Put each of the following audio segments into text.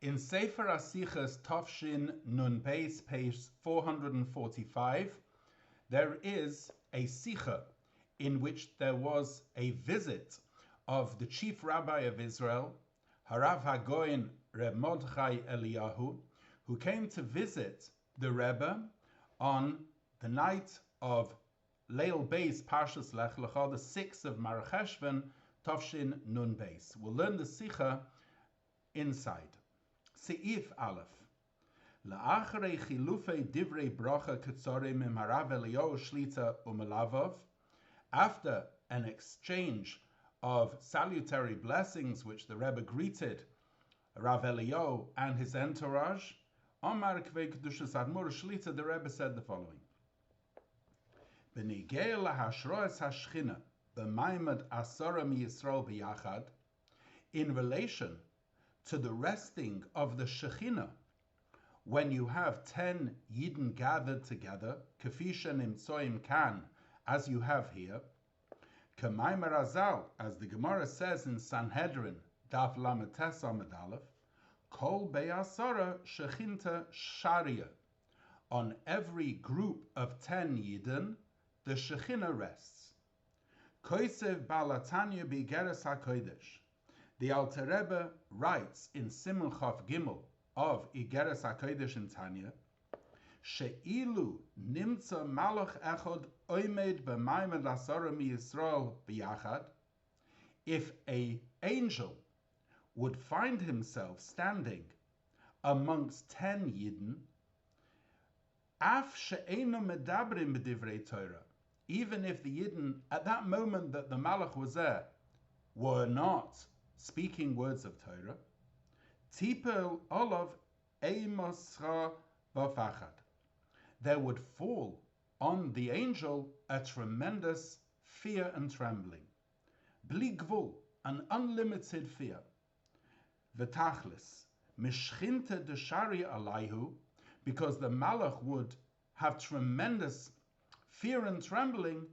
In Sefer HaSichos Tofshin Nun Beis, page 445, there is a Sicha in which there was a visit of the chief rabbi of Israel, Harav HaGoyin R Mordechai Eliyahu, who came to visit the Rebbe on the night of Leil Beis Parshas Lech Lecha, the 6th of Mar Cheshvan, Tofshin Nun Beis. We'll learn the Sicha inside. Seif Aleph. La'acharei chilufei divrei bracha ketzorim im Harav Eliyahu Shlita u'melavov. After an exchange of salutary blessings which the Rebbe greeted Rav Eliyahu and his entourage, Omar Kvei Kedushas Admor Shlita, the Rebbe said the following: B'nigei lahashroes hashchina b'maimad asara miyisrael b'yachad, in relation to the resting of the Shekhinah, when you have 10 Yidden gathered together, Kefi shenimtzoim kan, as you have here, K'maimer Azal, as the Gemara says in Sanhedrin, Daf Lamed Tes Amud Aleph, Kol Be'asara Shechinta Sharia. On every group of 10 Yidden, the Shekhinah rests. Koisev Balatanya B'igeres HaKodesh. The Alter Rebbe writes in Siman Chav Gimel of Igeres HaKodesh in Tanya, She'ilu nimtza malach echad oimed b'maimed asara miyisrael b'yachad. If an angel would find himself standing amongst 10 Yidden, af she'eino medabrim b'divrei Torah, even if the Yidden at that moment that the malach was there were not speaking words of Torah, tipel olav eimoscha b'fachad, there would fall on the angel a tremendous fear and trembling. Bli gvul, an unlimited fear. V'tachlis, mishchinte de shari alayhu, because the malach would have tremendous fear and trembling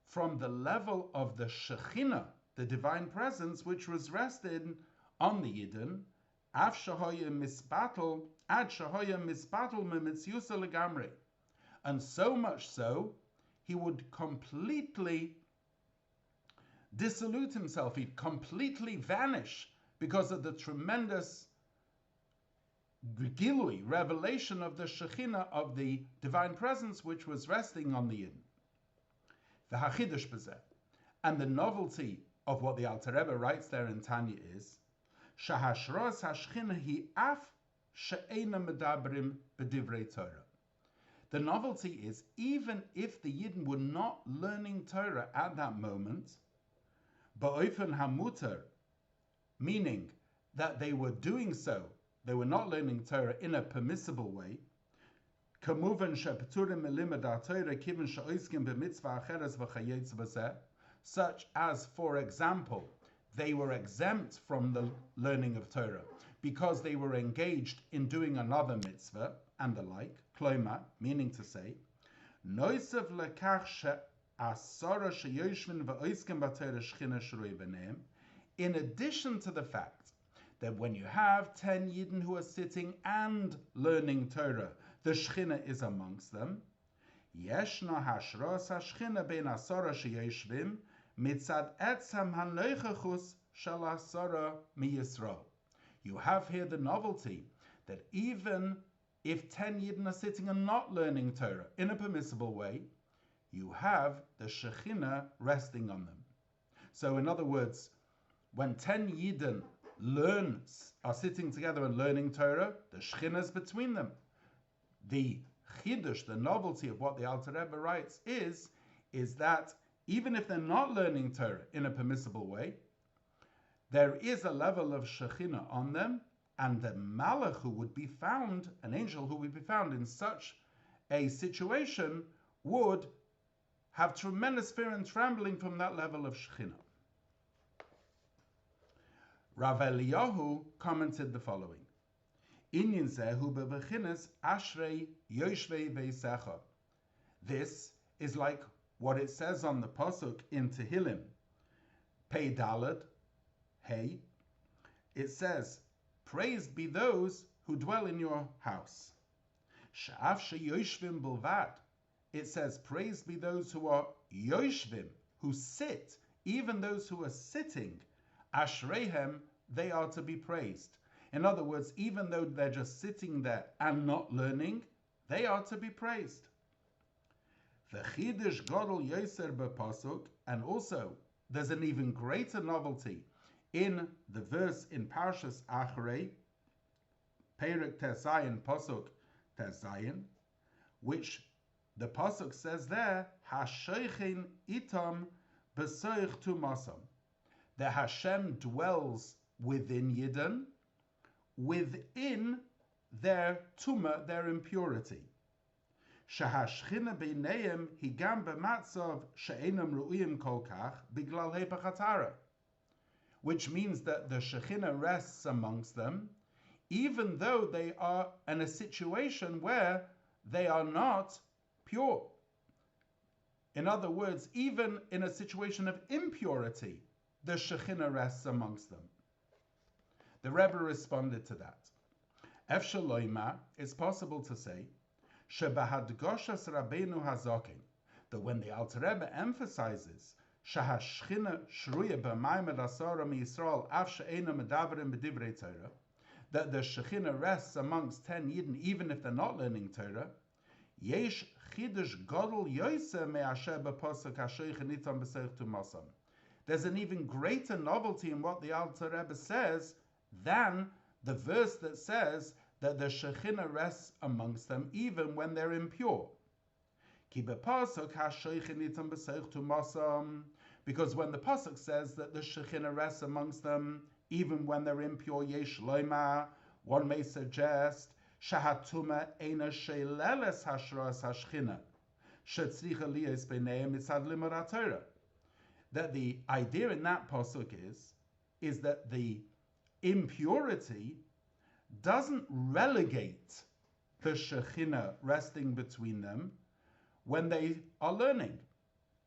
from the level of the Shekhinah, the divine presence, which was rested on the Yidden, af shahoya misbatel, ad shahoya misbatel mimitziusa legamri. And so much so, he would completely dissolute himself, he'd completely vanish because of the tremendous gilui, revelation of the Shekhinah, of the divine presence which was resting on the Yidden. The Hachidush B'zeh, and the novelty of what the Alter Rebbe writes there in Tanya is, Shahashros Hashchina hi af she'ena medabrim b'divrei Torah. The novelty is, even if the Yidden were not learning Torah at that moment, ba'ofen hamuter, meaning that they were doing so, they were not learning Torah in a permissible way, kamuven she'peturim milimud ha'Torah kiven she'oiskim b'mitzvah acheres v'chayetz b'zeh, such as, for example, they were exempt from the learning of Torah because they were engaged in doing another mitzvah and the like, kloima, meaning to say, noisav lekach she'asara she'yoshvin v'oiskim b'Torah shchina shroi b'neim, in addition to the fact that when you have 10 Yidden who are sitting and learning Torah, the Shechina is amongst them. Yeshna hashros hashchina ben asara sheyoshvim mitzad etzam hanoichachus shel asara miyisrael. You have here the novelty that even if 10 Yidden are sitting and not learning Torah in a permissible way, you have the Shechina resting on them. So in other words, when 10 Yidden are sitting together and learning Torah, the Shechina is between them. The chidush, the novelty of what the Alter Rebbe writes is that even if they're not learning Torah in a permissible way, there is a level of Shekhinah on them, and the malach who would be found, an angel who would be found in such a situation, would have tremendous fear and trembling from that level of Shekhinah. Rav Eliyahu commented the following: Inyan zehu bebechinas ashrei yoshvei veisecha. This is like what it says on the pasuk in Tehillim, Pei Daled, Hey. It says, praised be those who dwell in your house. She'af she'yoshvim bilvad. It says, praised be those who are yoshvim, who sit, even those who are sitting. Ashreihem, they are to be praised. In other words, even though they're just sitting there and not learning, they are to be praised. V'chidush gadol yoser b'pasuk, and also there's an even greater novelty in the verse in Parshas Achrei, Perek Tezayin, Pasuk Tezayin, which the pasuk says there, Hashoichin itam b'soich tumasam. The Hashem dwells within Yidden, within their tumah, their impurity. Shahashchina b'neim higam b'matzav she'enam ru'im kol kach biglal hepach hatara, which means that the Shekhinah rests amongst them, even though they are in a situation where they are not pure. In other words, even in a situation of impurity, the Shekhinah rests amongst them. The Rebbe responded to that. Efshel loima, it's possible to say, Shebahadgoshas Rabbeinu Hazakin, that when the Alter Rebbe emphasizes Shahashchina Shruya b'maymed asara miYisrael af she'ena medaverim b'divrei Torah, that the Shekhinah rests amongst 10 Yidden even if they're not learning Torah, Yesh chidush gadol yoser me'asher b'pasuk hashoichin itam b'seich tumasam. There's an even greater novelty in what the Alter Rebbe says than the verse that says that the Shekhinah rests amongst them even when they're impure. Because when the pasuk says that the Shekhinah rests amongst them even when they're impure, yesh loima, one may suggest shahatuma eina sheileles hashras hashchina shetzricha liyos b'neihem mitzad limud haTorah. That the idea in that pasuk is that the impurity doesn't relegate the Shekhinah resting between them when they are learning.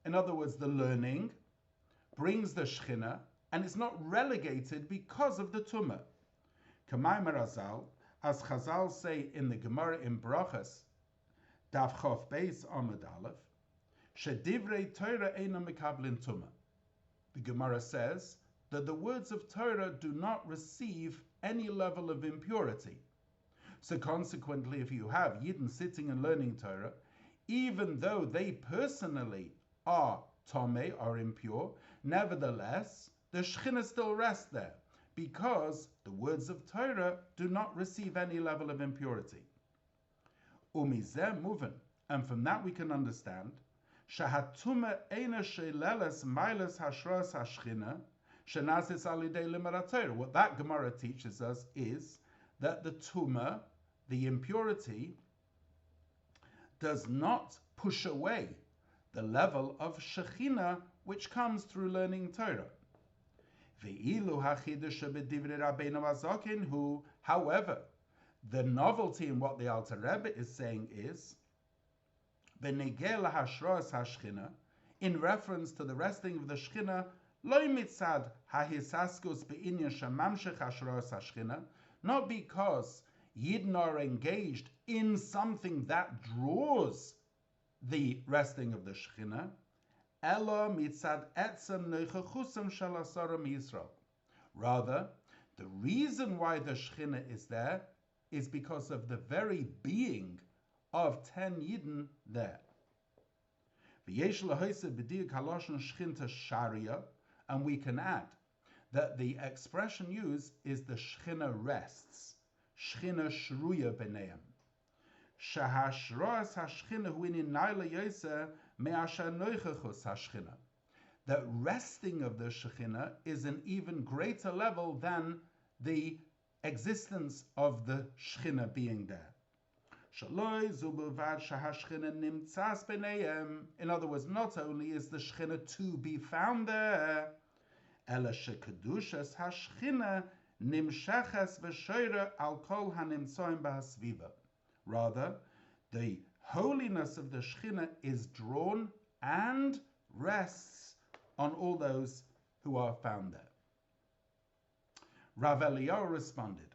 In other words, the learning brings the Shekhinah, and it's not relegated because of the Tumah. Kamay Marazal, as Chazal say in the Gemara in Brachas, Daf Chof Beis Amud Aleph, Shedivrei Torah eina mekablin Tumah. The Gemara says that the words of Torah do not receive any level of impurity. So consequently, if you have Yidden sitting and learning Torah, even though they personally are Tomei, are impure, nevertheless, the Shekhinah still rests there, because the words of Torah do not receive any level of impurity. Umizeh muven, and from that we can understand, Shahatuma eina sheileles mailes hashras hashchina shenazis alidei limud haTorah. What that Gemara teaches us is that the tumah, the impurity, does not push away the level of Shekhinah which comes through learning Torah. However, the novelty in what the Alter Rebbe is saying is, in reference to the resting of the Shekhinah, not because Yidden are engaged in something that draws the resting of the Shekhinah, rather, the reason why the Shekhinah is there is because of the very being of 10 Yidden there. And we can add that the expression used is the Shekhinah rests. Shekhinah shruya b'neim. Shahashras hashchina huinin naila yoser me'asher noichachus hashchina. The resting of the Shekhinah is an even greater level than the existence of the Shekhinah being there. In other words, not only is the Shekhinah to be found there, rather, the holiness of the Shekhinah is drawn and rests on all those who are found there. Rav Eliyahu responded,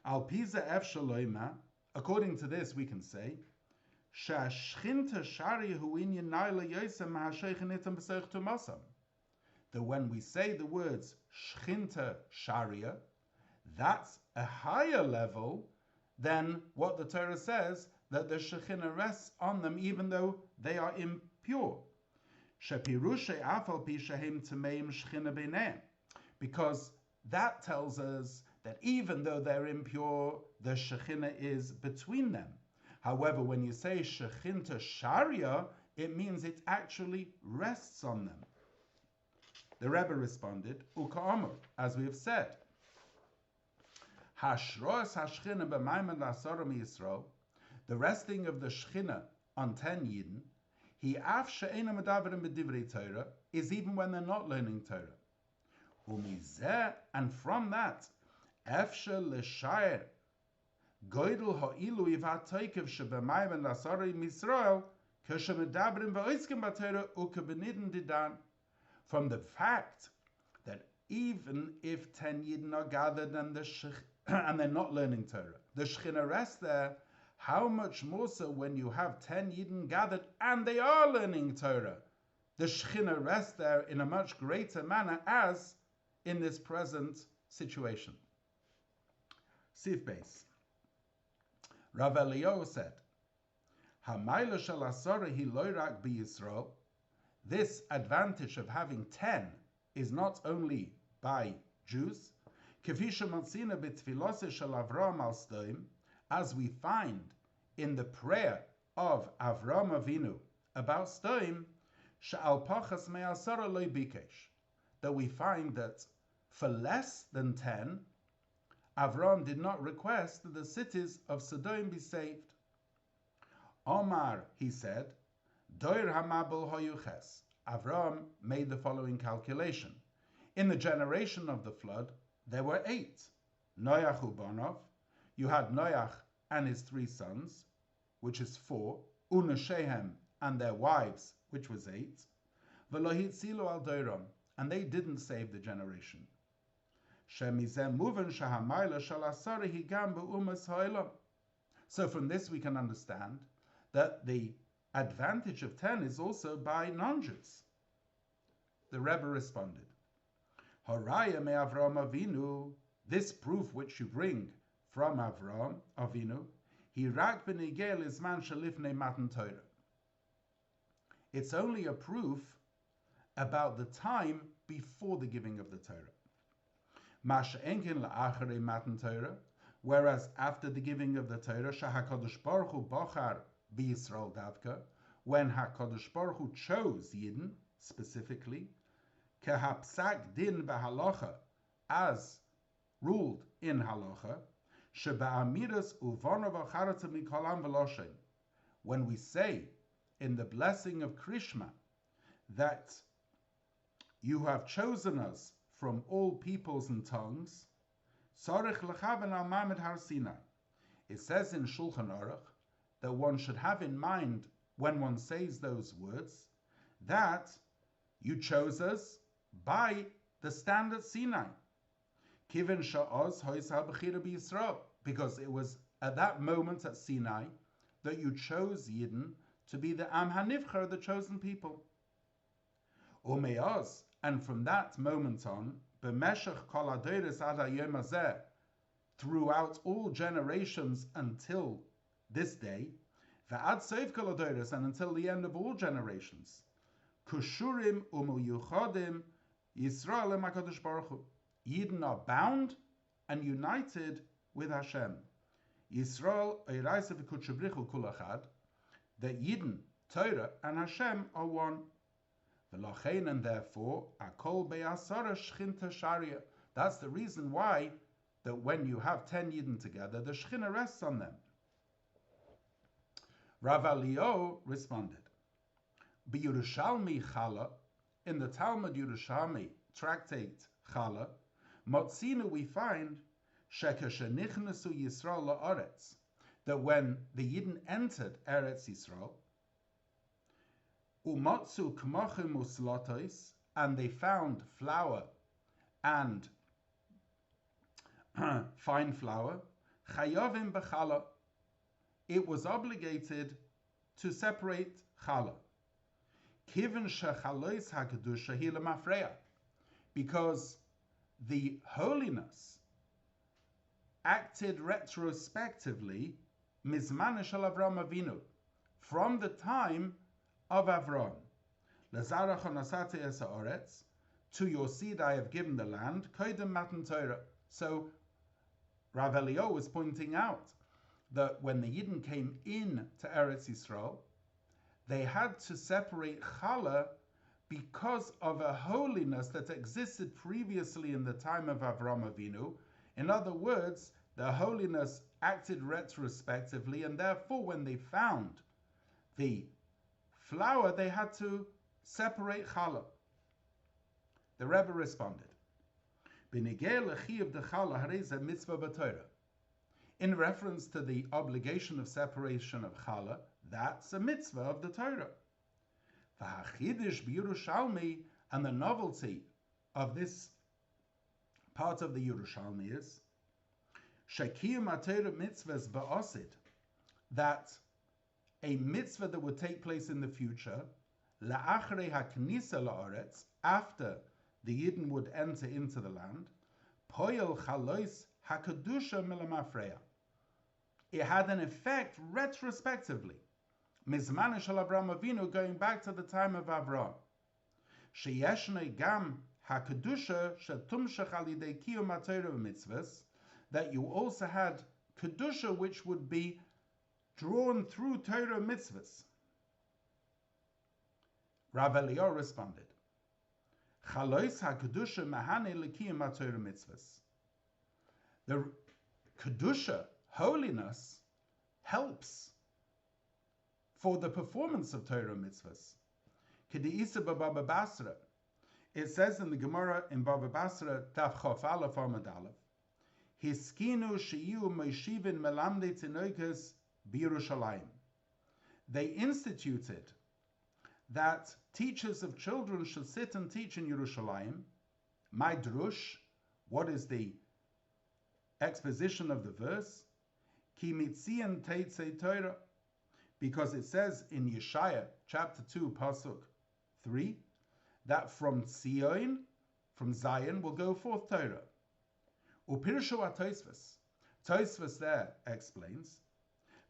Al Pisa Ef Shaloima, according to this, we can say, Shashchinta Sharia hu inyan naila yosem ha'sheichenitam b'seich tumasam. That when we say the words Shchinta Sharia, that's a higher level than what the Torah says, that the Shekhinah rests on them even though they are impure. Because that tells us that even though they're impure, the Shekhinah is between them. However, when you say Shechinta Sharia, it means it actually rests on them. The Rebbe responded, Uka Omer, as we have said, Hashros Hashchina b'mayman l'asara Yisrael, the resting of the Shechina on 10 Yidden, he af she'ena medaverim b'divrei Torah, is even when they're not learning Torah. Umizeh, and from that, efshe l'shayer goydel ha'ilui v'ha'toikev she'b'mayman l'asara Yisrael, kashe medabrim v'oiskim b'Torah uke b'nidin didan, from the fact that even if 10 Yidden are gathered and and they're not learning Torah, the Shekhinah rests there. How much more so when you have 10 Yidden gathered and they are learning Torah? The Shekhinah rests there in a much greater manner as in this present situation. Sif Beis. Rav Eliyahu said, Hamayla shel asara hi lo rak b'Yisrael. This advantage of having 10 is not only by Jews, as we find in the prayer of Avram Avinu about Stoim, that we find that for less than 10, Avram did not request that the cities of Sodom be saved. Omar, he said, Doir hamabel hoyuches. Avram made the following calculation. In the generation of the flood, there were 8. Noach ubanov, you had Noach and his 3 sons, which is 4, Unashehem and their wives, which was 8, Velohit silu al doiram, and they didn't save the generation. Shemizem muven shahamayla shalasari higam be'umas ha'olam. So from this we can understand that the advantage of 10 is also by non-Jews. The Rebbe responded, Haraya me Avram Avinu, this proof which you bring from Avram Avinu, he rak b'negel izman shalifnei matan Torah. It's only a proof about the time before the giving of the Torah. Masha enkin la'acharei matan Torah, whereas after the giving of the Torah, shahakadosh baruch hu bochar b'Yisrael davka, when HaKadosh Baruch Hu chose Yidden specifically, kehapsak din b'halacha, as ruled in halacha, sheba'amiras uvonov acharata mikolam v'loshen, when we say in the blessing of Krishma that you have chosen us from all peoples and tongues, sarich lechaven al mamed har Sinai. It says in Shulchan Aruch that one should have in mind when one says those words that you chose us by the stand at Sinai. Kiven sha'oz hoisal b'chira b'Yisrael, because it was at that moment at Sinai that you chose Yidden to be the Am HaNivchar, the chosen people. Umeoz, and from that moment on, b'meshach kol hadoros ad hayom hazeh, throughout all generations until this day, v'ad sof kol hadoros, and until the end of all generations, kushurim umuyuchadim Yisrael HaKadosh Baruch Hu, Yidden are bound and united with Hashem. Yisrael eiraisa v'kutshabrichu kulachad, that Yidden, Torah, and Hashem are one. V'lachein, and therefore, akol be'asara shchinta sharia. That's the reason why that when you have 10 Yidden together, the Shechina rests on them. Rav Eliyahu responded, B'Yerushalmi Chala, in the Talmud Yerushalmi tractate Chala, Motzina we find Shekashenichnesu Yisrael la'aretz, that when the Yidden entered Eretz Yisrael, Umotzu k'mochim uslotos, and they found flour and fine flour, Chayovim b'chala. It was obligated to separate chala. Kiven shechalois hakadusha hi lemafreya, because the holiness acted retrospectively mizman shel Avram Avinu, from the time of Avram. Lazarach nasate es haaretz, to your seed I have given the land. Koydem matan Torah. So Rav Eliyahu was pointing out that when the Yidden came in to Eretz Yisrael, they had to separate challah because of a holiness that existed previously in the time of Avram Avinu. In other words, the holiness acted retrospectively, and therefore when they found the flour, they had to separate challah. The Rebbe responded, in reference to the obligation of separation of challah, that's a mitzvah of the Torah. And the novelty of this part of the Yerushalmi is that a mitzvah that would take place in the future, after the Yidden would enter into the land, it had an effect retrospectively, mizman shel Avram Avinu, going back to the time of Avram. Sheyeshnei gam hakedusha shetumshach al yidei kiyum haTorah v'mitzvos, that you also had kedusha which would be drawn through Torah mitzvahs. Rav Eliyahu responded, Chalois hakedusha mahane lekiyum haTorah mitzvahs. The kedusha, holiness, helps for the performance of Torah mitzvahs. K'di'isa b'Baba Basra, it says in the Gemara in Baba Basra, Tav Chof Aleph Amud Aleph, Hiskinu sheyu moishivin melamdei tinoikas b'Yerushalayim. They instituted that teachers of children should sit and teach in Yerushalayim. My drush, what is the exposition of the verse? Ki mitzian teitzei Torah, because it says in Yeshaya chapter 2 pasuk 3 that from Zion, from Zion will go forth Torah. Upirshu Tosfos. Tosfos there explains,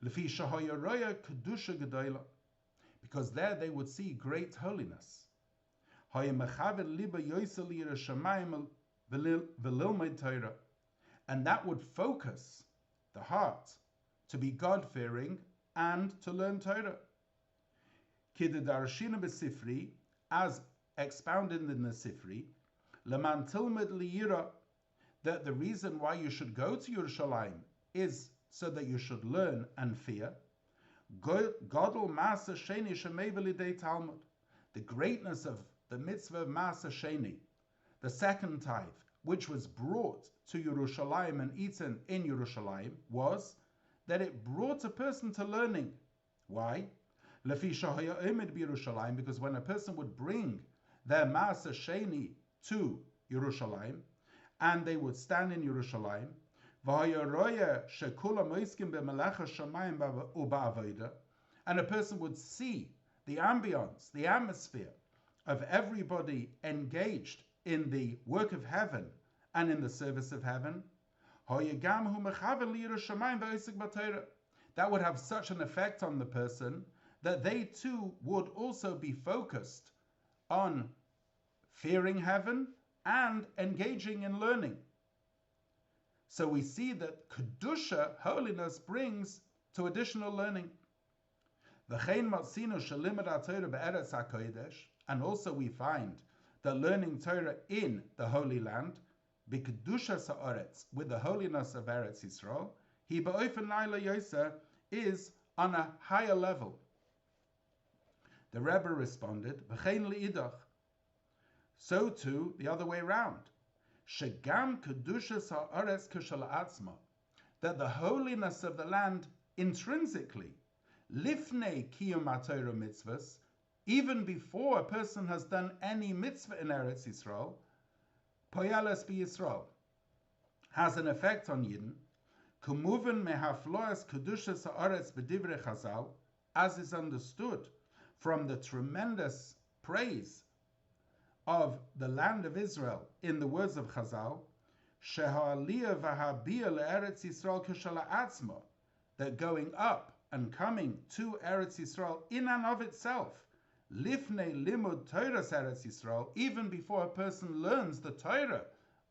Lefi shahoyoroya kedusha gedola, because there they would see great holiness. Hoyemechaver liba yoisel Yerushalayim v'lilmod Torah, and that would focus the heart to be God-fearing and to learn Torah. Kidedarshina b'sifri, as expounded in the Sifri, leman tilmed liyira, that the reason why you should go to Yerushalayim is so that you should learn and fear. Godel Masa Sheni Shemei v'lidei Talmud, the greatness of the mitzvah of Masa Sheni, the second tithe, which was brought to Yerushalayim and eaten in Yerushalayim, was that it brought a person to learning. Why? Lefi shahaya omed b'Yerushalayim, because when a person would bring their Masa Sheni to Yerushalayim, and they would stand in Yerushalayim, and a person would see the ambience, the atmosphere of everybody engaged in the work of heaven and in the service of heaven, that would have such an effect on the person that they too would also be focused on fearing heaven and engaging in learning. So we see that kedusha, holiness, brings to additional learning. And also we find that learning Torah in the Holy Land, with the holiness of Eretz Yisrael, is on a higher level. The Rebbe responded, so too the other way around. Shegam kedushas haaretz k'shel atzma, that the holiness of the land intrinsically, lifnei kiyum haTorah mitzvahs, even before a person has done any mitzvah in Eretz Yisrael, poyales b'Yisrael, has an effect on Yidden. Kumuven mehafloas kedushas haaretz b'divrei Chazal, as is understood from the tremendous praise of the land of Israel in the words of Chazal, Sheha'aliyah v'habiyah le'eretz Yisrael k'shala atzma, that going up and coming to Eretz Yisrael in and of itself, lifnei limud Torahs Eretz Yisrael, even before a person learns the Torah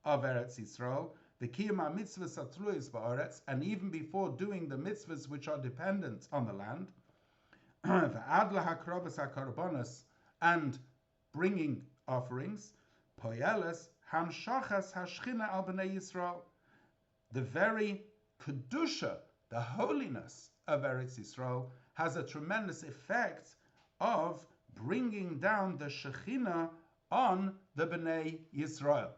of Eretz Yisrael, the kiyum mitzvahs atluyos ba'aretz, and even before doing the mitzvahs which are dependent on the land, v'ad lahakrovas hakarbonos, and bringing offerings, poyeles hamshachas hashchina al bnei Yisrael, the very kedusha, the holiness of Eretz Yisrael, has a tremendous effect of bringing down the Shekhinah on the Bnei Yisrael.